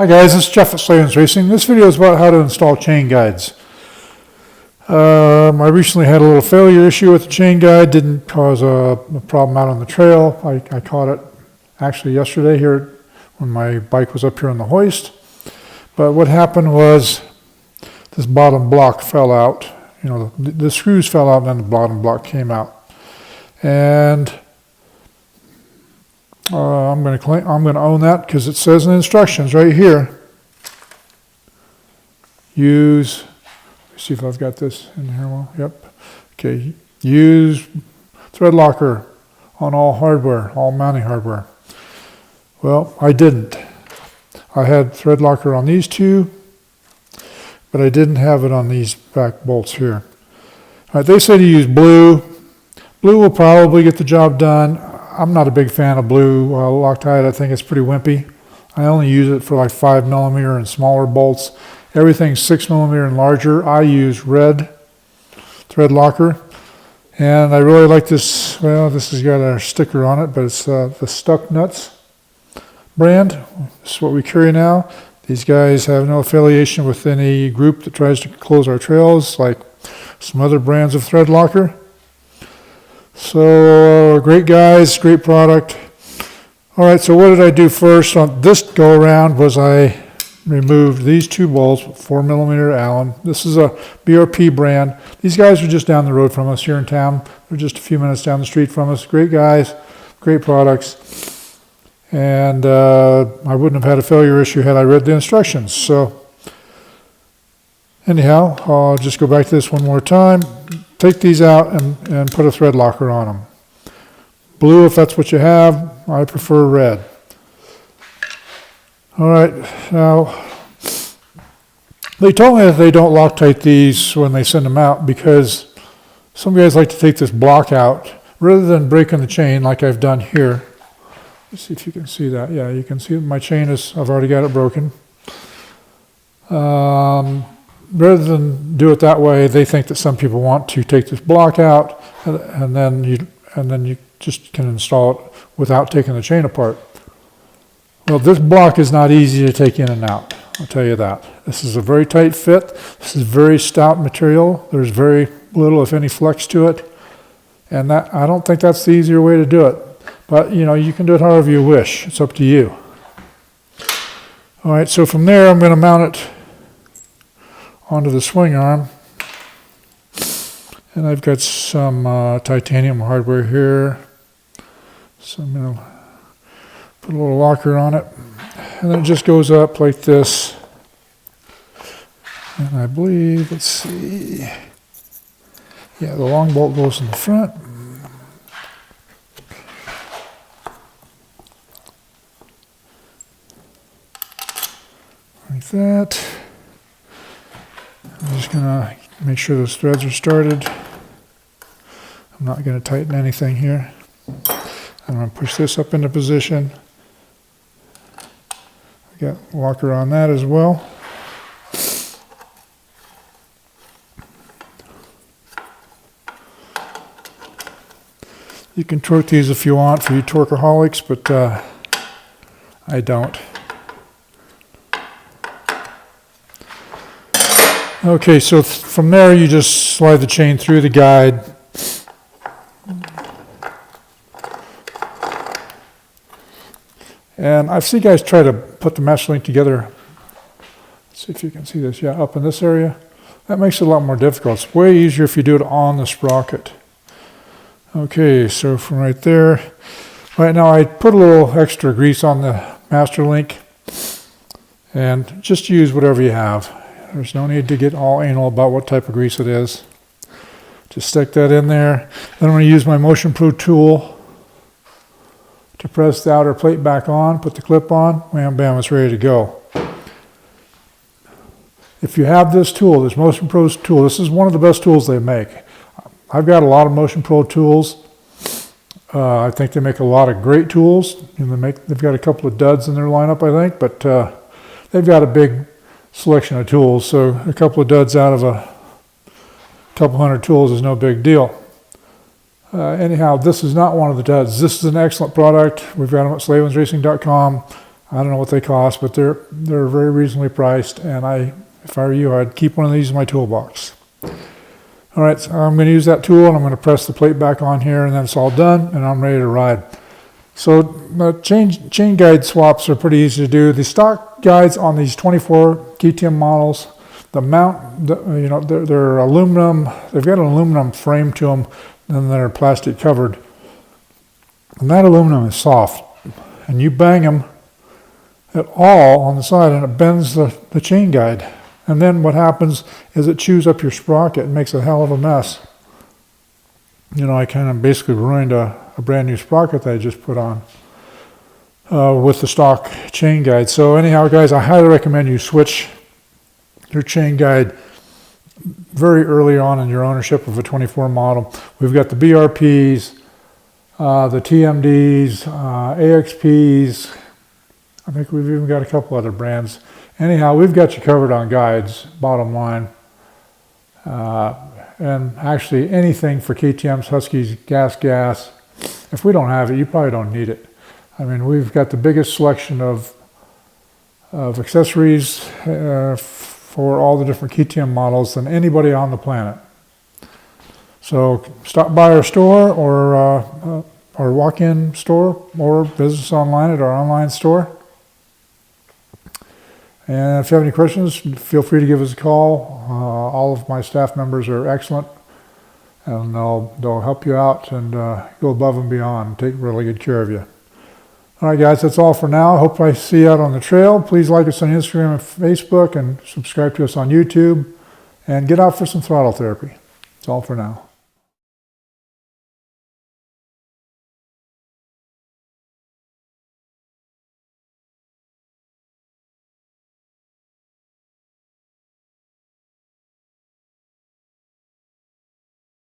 Hi guys, this is Jeff at Slavens Racing. This video is about how to install chain guides. I recently had a little failure issue with the chain guide. Didn't cause a problem out on the trail. I caught it actually yesterday here when my bike was up here on the hoist. But what happened was this bottom block fell out. You know, the screws fell out and then the bottom block came out. And I'm going to own that because it says in the instructions right here. Use. Let's see if I've got this in here. Well, yep. Okay. Use thread locker on all hardware, all mounting hardware. Well, I didn't. I had thread locker on these two, but I didn't have it on these back bolts here. All right. They say to use blue. Blue will probably get the job done. I'm not a big fan of blue Loctite. I think it's pretty wimpy. I only use it for like 5mm and smaller bolts. Everything 6mm and larger, I use red thread locker. And I really like this. Well, this has got a sticker on it, but it's the Stuck Nuts brand. This is what we carry now. These guys have no affiliation with any group that tries to close our trails, like some other brands of thread locker. So, great guys, great product. All right, so what did I do first on this go around was I removed these two bolts, 4mm Allen. This is a BRP brand. These guys are just down the road from us here in town. They're just a few minutes down the street from us. Great guys, great products. And I wouldn't have had a failure issue had I read the instructions. So, anyhow, I'll just go back to this one more time. Take these out and put a thread locker on them. Blue if that's what you have. I prefer red. All right, now they told me that they don't Loctite these when they send them out because some guys like to take this block out rather than breaking the chain like I've done here. Let's see if you can see that. Yeah, you can see my chain is, I've already got it broken. Rather than do it that way, they think that some people want to take this block out and then you just can install it without taking the chain apart. Well, this block is not easy to take in and out. I'll tell you that. This is a very tight fit. This is very stout material. There's very little, if any, flex to it, and that I don't think that's the easier way to do it. But you know, you can do it however you wish. It's up to you. All right. So from there, I'm going to mount it onto the swing arm, and I've got some titanium hardware here, so I'm going to put a little locker on it, and then it just goes up like this, and I believe, let's see, yeah, the long bolt goes in the front, like that. I'm just going to make sure those threads are started. I'm not going to tighten anything here. I'm going to push this up into position. I got locker on that as well. You can torque these if you want for you torqueaholics, but I don't. Okay, so from there you just slide the chain through the guide. And I've seen guys try to put the mesh link together. Let's see if you can see this. Yeah, up in this area. That makes it a lot more difficult. It's way easier if you do it on the sprocket. Okay, so from right there. Right now I put a little extra grease on the master link. And just use whatever you have. There's no need to get all anal about what type of grease it is. Just stick that in there. Then I'm going to use my Motion Pro tool to press the outer plate back on, put the clip on, wham bam, it's ready to go. If you have this tool, this Motion Pro's tool, this is one of the best tools they make. I've got a lot of Motion Pro tools. I think they make a lot of great tools. And they've got a couple of duds in their lineup, I think, but they've got a big selection of tools, so a couple of duds out of a couple hundred tools is no big deal. Anyhow, this is not one of the duds. This is an excellent product. We've got them at slavensracing.com. I don't know what they cost, but they're very reasonably priced, and if I were you, I'd keep one of these in my toolbox. All right, so I'm going to use that tool, and I'm going to press the plate back on here, and then it's all done, and I'm ready to ride. So the chain guide swaps are pretty easy to do. The stock guides on these 24 KTM models, the mount, they're aluminum. They've got an aluminum frame to them, and they're plastic covered. And that aluminum is soft, and you bang them at all on the side, and it bends the chain guide. And then what happens is it chews up your sprocket and makes a hell of a mess. I kind of basically ruined a brand new sprocket that I just put on with the stock chain guide. So anyhow, guys, I highly recommend you switch your chain guide very early on in your ownership of a 24 model. We've got the BRPs, the TMDs, AXPs. I think we've even got a couple other brands. Anyhow, we've got you covered on guides, bottom line. And actually anything for KTM's, Huskies, gas. If we don't have it, you probably don't need it. I mean, we've got the biggest selection of accessories for all the different KTM models than anybody on the planet. So stop by our store or walk-in store or visit us online at our online store. And if you have any questions, feel free to give us a call. All of my staff members are excellent, and they'll help you out and go above and beyond and take really good care of you. All right, guys, that's all for now. I hope I see you out on the trail. Please like us on Instagram and Facebook, and subscribe to us on YouTube, and get out for some throttle therapy. That's all for now.